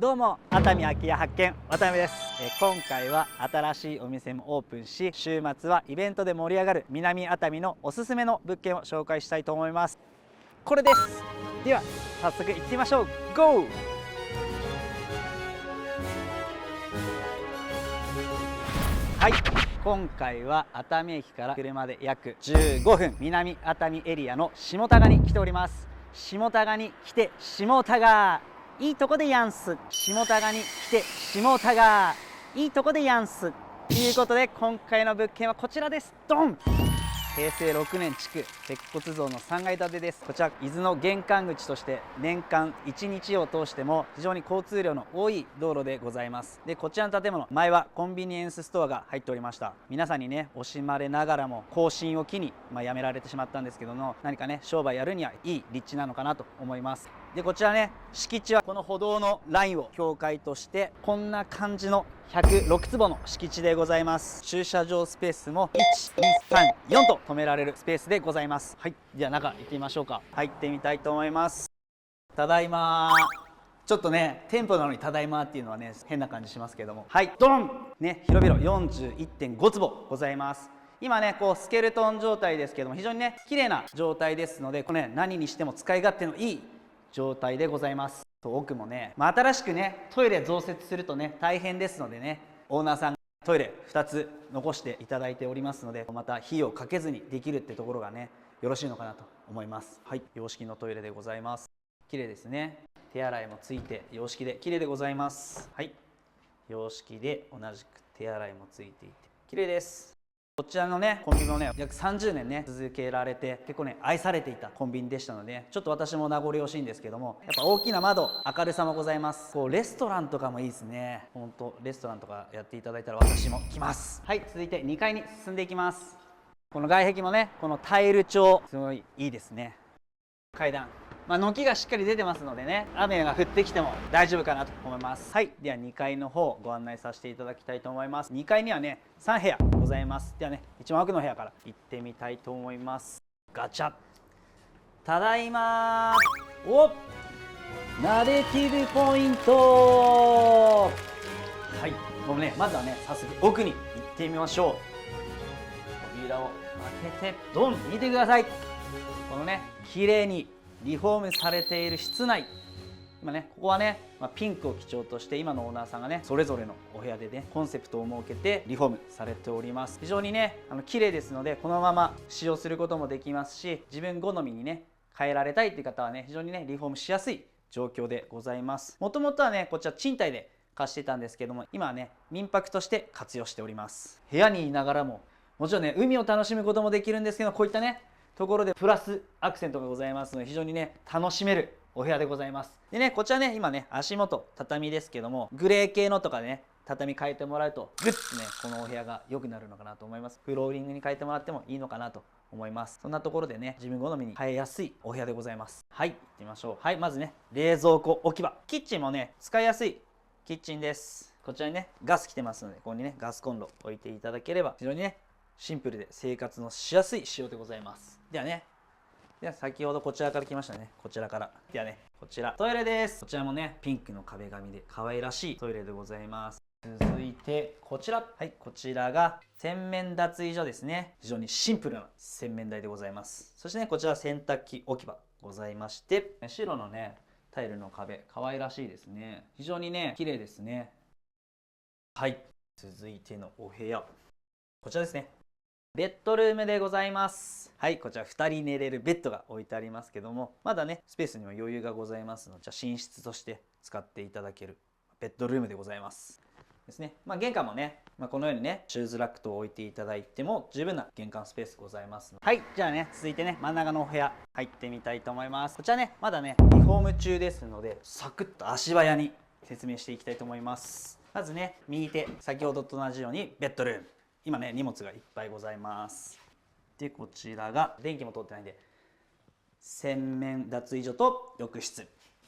どうも、熱海空き家発見、渡辺です。今回は新しいお店もオープンし、週末はイベントで盛り上がる南熱海のおすすめの物件を紹介したいと思います。これです。では早速行ってみましょう。 GO！ はい、今回は熱海駅から車で約15分、南熱海エリアの下田賀に来ております。下田賀に来て下田賀、いいとこでやんす。下田賀に来て下田賀、いいとこでやんす。ということで今回の物件はこちらです。ドン！平成6年築、鉄骨造の3階建てです。こちら伊豆の玄関口として年間1日を通しても非常に交通量の多い道路でございます。でこちらの建物、前はコンビニエンスストアが入っておりました。皆さんにね惜しまれながらも更新を機に、辞められてしまったんですけども、何かね商売やるにはいい立地なのかなと思います。でこちらね、敷地はこの歩道のラインを境界としてこんな感じの106坪の敷地でございます。駐車場スペースも1、2、3、4と止められるスペースでございます。はい、じゃあ中行ってみましょうか。入ってみたいと思います。ただいま。ちょっとね店舗なのにただいまっていうのはね変な感じしますけども、はいドンね、広々 41.5 坪ございます。今ねこうスケルトン状態ですけども、非常にね綺麗な状態ですので、これね何にしても使い勝手のいい状態でございます。奥もね、新しくねトイレ増設するとね大変ですのでね、オーナーさんがトイレ2つ残していただいておりますので、また費用かけずにできるってところがねよろしいのかなと思います。はい、洋式のトイレでございます。綺麗ですね。手洗いもついて洋式で綺麗でございます。はい、洋式で同じく手洗いもついていて綺麗です。こちらのねコンビニもね約30年ね続けられて、結構ね愛されていたコンビニでしたので、ちょっと私も名残惜しいんですけども、やっぱ大きな窓、明るさもございます。こうレストランとかもいいですね。ほんとレストランとかやっていただいたら私も来ます。はい、続いて2階に進んでいきます。この外壁もねこのタイル調すごいいいですね。階段、軒がしっかり出てますのでね、雨が降ってきても大丈夫かなと思います。はい、では2階の方ご案内させていただきたいと思います。2階にはね3部屋ございます。ではね一番奥の部屋から行ってみたいと思います。ガチャ。ただいま。お、ナレティブポイント。はい、もうねまずはね早速奥に行ってみましょう。扉を開けてドン、見てください。このね綺麗にリフォームされている室内、今ねここはね、ピンクを基調として今のオーナーさんがねそれぞれのお部屋でねコンセプトを設けてリフォームされております。非常にね綺麗ですので、このまま使用することもできますし、自分好みにね変えられたいっていう方はね非常にねリフォームしやすい状況でございます。もともとはねこちら賃貸で貸してたんですけども、今はね民泊として活用しております。部屋にいながらももちろんね海を楽しむこともできるんですけど、こういったねところでプラスアクセントがございますので、非常にね楽しめるお部屋でございます。でねこちらね今ね足元畳ですけども、グレー系のとかね畳変えてもらうとグッとねこのお部屋が良くなるのかなと思います。フローリングに変えてもらってもいいのかなと思います。そんなところでね自分好みに変えやすいお部屋でございます。はい、行ってみましょう。はい、まずね冷蔵庫置き場、キッチンもね使いやすいキッチンです。こちらにねガス来てますので、ここにねガスコンロ置いていただければ非常にねシンプルで生活のしやすい仕様でございます。ではね、先ほどこちらから来ましたね。こちらから。ではね、こちらトイレです。こちらもね、ピンクの壁紙で可愛らしいトイレでございます。続いてこちら。はい、こちらが洗面脱衣所ですね。非常にシンプルな洗面台でございます。そしてね、こちら洗濯機置き場ございまして、白のね、タイルの壁、可愛らしいですね。非常にね、綺麗ですね。はい、続いてのお部屋。こちらですね。ベッドルームでございます。はい、こちら2人寝れるベッドが置いてありますけども、まだねスペースには余裕がございますので、寝室として使っていただけるベッドルームでございますですね。玄関もね、このようにねシューズラックと置いていただいても十分な玄関スペースございますので。はい、じゃあね続いてね真ん中のお部屋入ってみたいと思います。こちらねまだねリフォーム中ですので、サクッと足早に説明していきたいと思います。まずね右手、先ほどと同じようにベッドルーム、今ね荷物がいっぱいございます。でこちらが電気も通ってないんで洗面脱衣所と浴室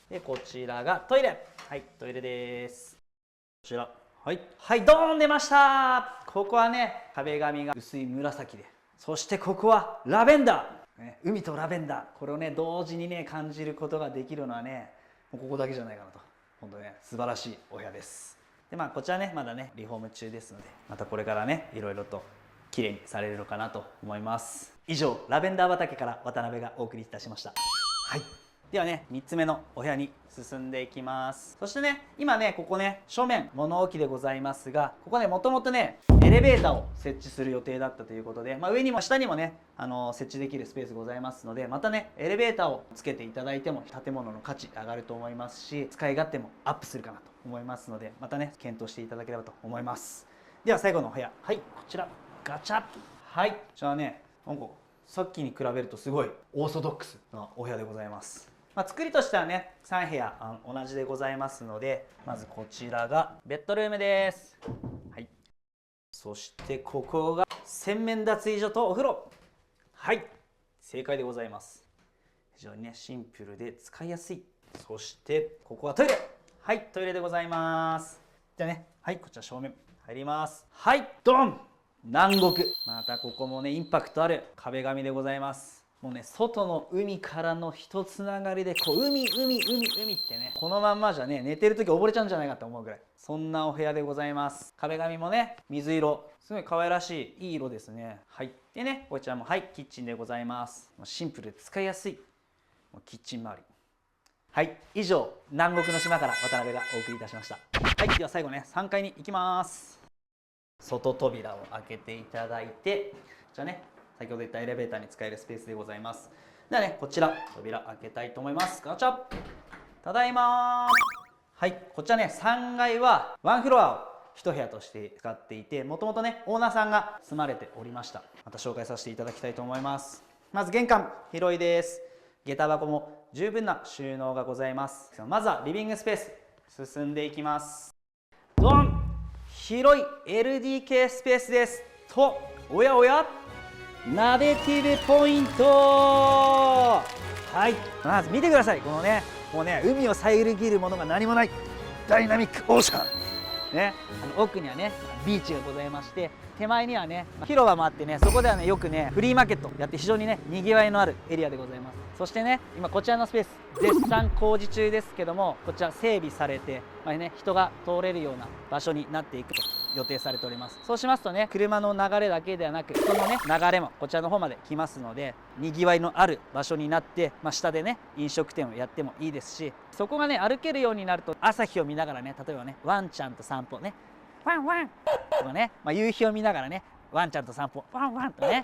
で、こちらがトイレ。はい、トイレです。こちらはいドーン出ました。ここはね壁紙が薄い紫で、そしてここはラベンダー、海とラベンダー、これをね同時にね感じることができるのはねもうここだけじゃないかなと本当ね素晴らしいお部屋です。でこちらねまだねリフォーム中ですので、またこれからねいろいろと綺麗にされるのかなと思います。以上ラベンダー畑から渡辺がお送りいたしました。はい、ではね3つ目のお部屋に進んでいきます。そしてね今ねここね正面物置でございますが、ここねもともとねエレベーターを設置する予定だったということで、上にも下にもね設置できるスペースございますので、またねエレベーターをつけていただいても建物の価値上がると思いますし、使い勝手もアップするかなと思いますので、またね検討していただければと思います。では最後のお部屋、はい、こちらガチャ。はい、こちらねなんかさっきに比べるとすごいオーソドックスなお部屋でございます。作りとしてはね3部屋同じでございますので、まずこちらがベッドルームです。はい、そしてここが洗面脱衣所とお風呂。はい、正解でございます。非常にねシンプルで使いやすい。そしてここはトイレ。はい、トイレでございます。じゃあね、はい、こちら正面入ります。はい、ドン。南国。またここもねインパクトある壁紙でございます。もうね外の海からの一つながりで、こう海ってね、このまんまじゃね寝てる時溺れちゃうんじゃないかと思うぐらい、そんなお部屋でございます。壁紙もね水色、すごい可愛らしいいい色ですね。はい、でねこちらもはいキッチンでございます。シンプルで使いやすいキッチン周り。はい、以上南国の島から渡辺がお送りいたしました。はい、では最後ね3階に行きます。外扉を開けていただいて、じゃあね先ほど言ったエレベーターに使えるスペースでございます。ではねこちら扉開けたいと思います。ガチャ。ただいまー。はい、こちらね3階はワンフロアを1部屋として使っていて、もともとねオーナーさんが住まれておりました。また紹介させていただきたいと思います。まず玄関広いです。下駄箱も十分な収納がございます。まずはリビングスペース進んでいきます。ドン。広い LDK スペースですと、おやおやナベティブポイント。はい、まず見てください。このねもうね海を遮るものが何もないダイナミックオーシャンね。奥にはねビーチがございまして、手前にはね広場もあってね、そこではねよくねフリーマーケットやって非常にねにぎわいのあるエリアでございます。そしてね今こちらのスペース絶賛工事中ですけども、こちら整備されて、人が通れるような場所になっていくと予定されております。そうしますとね車の流れだけではなく人のね流れもこちらの方まで来ますので、にぎわいのある場所になって、下でね飲食店をやってもいいですし、そこがね歩けるようになると朝日を見ながらね、例えばねワンちゃんと散歩ねワンワンとかね、夕日を見ながらねワンちゃんと散歩ワンワンとね、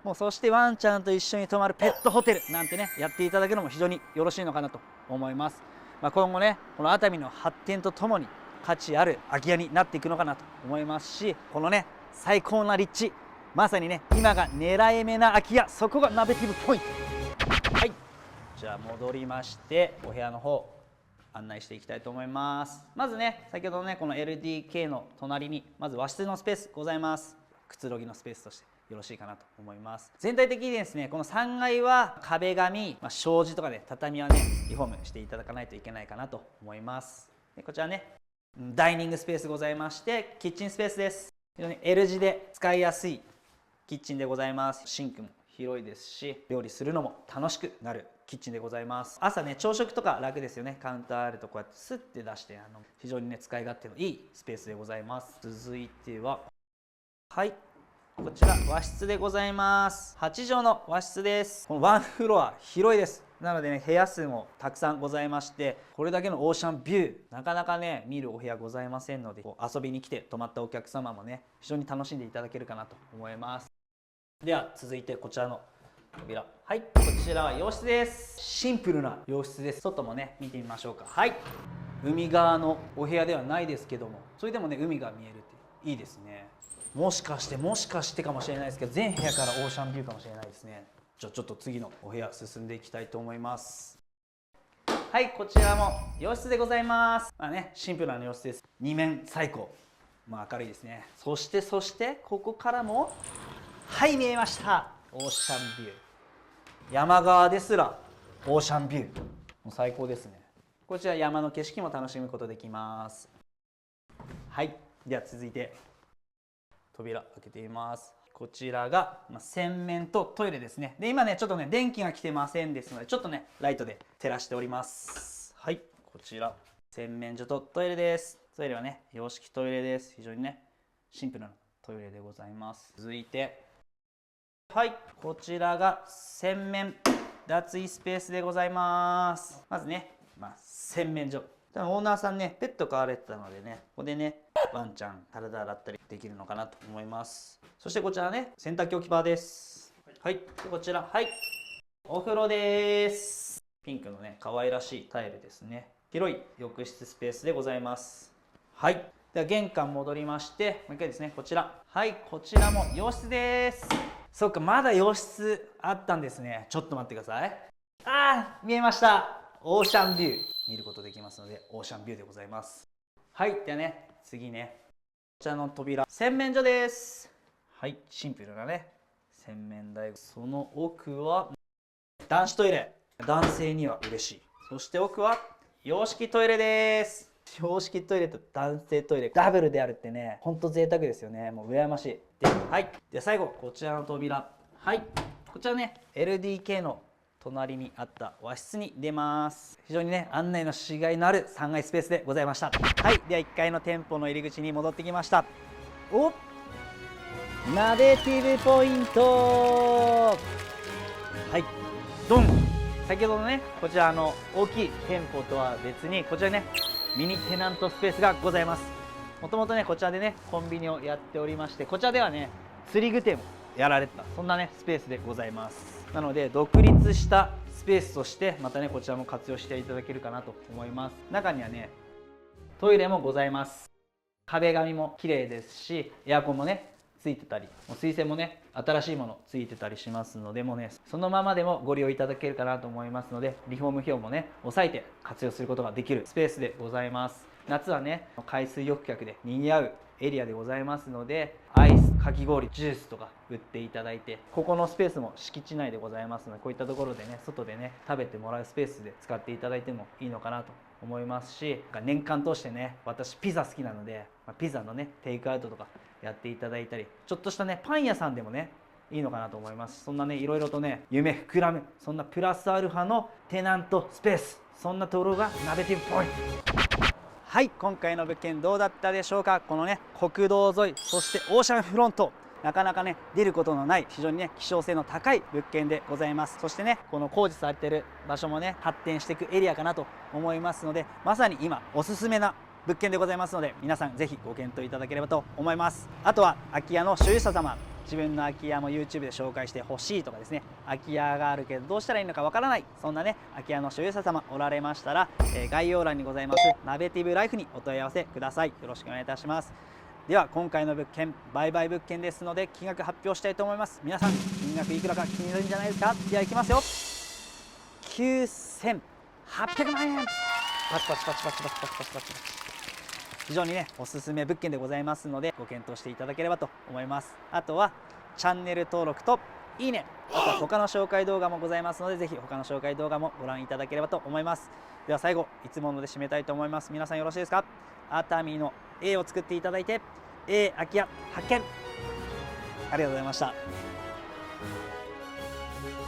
もうそしてワンちゃんと一緒に泊まるペットホテルなんてねやっていただけるのも非常によろしいのかなと思います。今後ねこの熱海の発展とともに価値ある空き家になっていくのかなと思いますし、このね最高な立地、まさにね今が狙い目な空き家、そこがナベティブポイント。はい、じゃあ戻りましてお部屋の方案内していきたいと思います。まずね先ほどのねこの LDK の隣にまず和室のスペースございます。くつろぎのスペースとしてよろしいかなと思います。全体的にですねこの3階は壁紙、障子とかで畳はねリフォームしていただかないといけないかなと思います。でこちらねダイニングスペースございまして、キッチンスペースです。非常に L 字で使いやすいキッチンでございます。シンクも広いですし、料理するのも楽しくなるキッチンでございます。朝ね朝食とか楽ですよね。カウンターあるとこうやってスッて出して非常にね使い勝手のいいスペースでございます。続いてははいこちら和室でございます。8畳の和室です。このワンフロア広いです。なのでね部屋数もたくさんございまして、これだけのオーシャンビューなかなかね見るお部屋ございませんので、遊びに来て泊まったお客様もね非常に楽しんでいただけるかなと思います。では続いてこちらの扉、はいこちらは洋室です。シンプルな洋室です。外もね見てみましょうか。はい、海側のお部屋ではないですけども、それでもね海が見えるっていいですね。もしかしてかもしれないですけど、全部屋からオーシャンビューかもしれないですね。じゃあちょっと次のお部屋進んでいきたいと思います。はい、こちらも洋室でございます。シンプルな洋室です。2面採光、明るいですね。そしてここからもはい見えました、オーシャンビュー。山側ですらオーシャンビュー、もう最高ですね。こちら山の景色も楽しむことできます。はい、では続いて扉開けてみます。こちらが洗面とトイレですね。で今ねちょっとね電気が来てませんですので、ちょっとねライトで照らしております。はい、こちら洗面所とトイレです。トイレはね、洋式トイレです。非常にね、シンプルなトイレでございます。続いて、はい、こちらが洗面脱衣スペースでございます。まずね、洗面所。多分オーナーさんね、ペット飼われてたのでね、ここでね、ワンちゃん体洗ったりできるのかなと思います。そしてこちらね、洗濯機置き場です。はい、でこちら、はい、お風呂です。ピンクのね、可愛らしいタイルですね。広い浴室スペースでございます。はい、では玄関戻りまして、もう一回ですね、こちら。はい、こちらも洋室です。そっか、まだ洋室あったんですね。ちょっと待ってください。見えました。オーシャンビュー見ることできますので、オーシャンビューでございます。はい、ではね、次ね、こちらの扉、洗面所です。はい、シンプルなね、洗面台。その奥は男子トイレ。男性には嬉しい。そして奥は洋式トイレです。洋式トイレと男性トイレダブルであるってね、ほんと贅沢ですよね。もう羨ましい。はい、で最後こちらの扉。はい、こちらね LDK の隣にあった和室に出ます。非常にね案内のしがいのある3階スペースでございました。はい、では1階の店舗の入り口に戻ってきました。お、ナベティブポイント。はい、ドン。先ほどのねこちら大きい店舗とは別にこちらねミニテナントスペースがございます。もともとねこちらでねコンビニをやっておりまして、こちらではね釣り具店をやられてた、そんなねスペースでございます。なので独立したスペースとしてまたねこちらも活用していただけるかなと思います。中にはねトイレもございます。壁紙も綺麗ですし、エアコンもねついてたり、水栓もね新しいものついてたりしますので、もうねそのままでもご利用いただけるかなと思いますので、リフォーム費用もね抑えて活用することができるスペースでございます。夏はね海水浴客で賑わうエリアでございますので、アイス、かき氷、ジュースとか売っていただいて、ここのスペースも敷地内でございますので、こういったところでね外でね食べてもらうスペースで使っていただいてもいいのかなと思いますし、年間通してね私ピザ好きなので、ピザのねテイクアウトとかやっていただいたり、ちょっとしたねパン屋さんでもねいいのかなと思います。そんなねいろいろとね夢膨らむ、そんなプラスアルファのテナントスペース、そんなところがナベティブポイント。はい、今回の物件どうだったでしょうか。このね国道沿い、そしてオーシャンフロント、なかなかね出ることのない非常にね希少性の高い物件でございます。そしてねこの工事されてる場所もね発展していくエリアかなと思いますので、まさに今おすすめな物件でございますので、皆さんぜひご検討いただければと思います。あとは空き家の所有者様、自分の空き家も YouTube で紹介してほしいとかですね、空き家があるけどどうしたらいいのかわからない、そんなね空き家の所有者様おられましたら、概要欄にございますナベティブライフにお問い合わせください。よろしくお願いいたします。では今回の物件売買物件ですので、金額発表したいと思います。皆さん金額いくらか気になるんじゃないですか。ではいきますよ。9800万円。パチパチパチパチパチパチパチパチ。非常にねおすすめ物件でございますので、ご検討していただければと思います。あとはチャンネル登録といいね、あとは他の紹介動画もございますので、ぜひ他の紹介動画もご覧いただければと思います。では最後いつもので締めたいと思います。皆さんよろしいですか。熱海の A を作っていただいて A 空き家発見、ありがとうございました。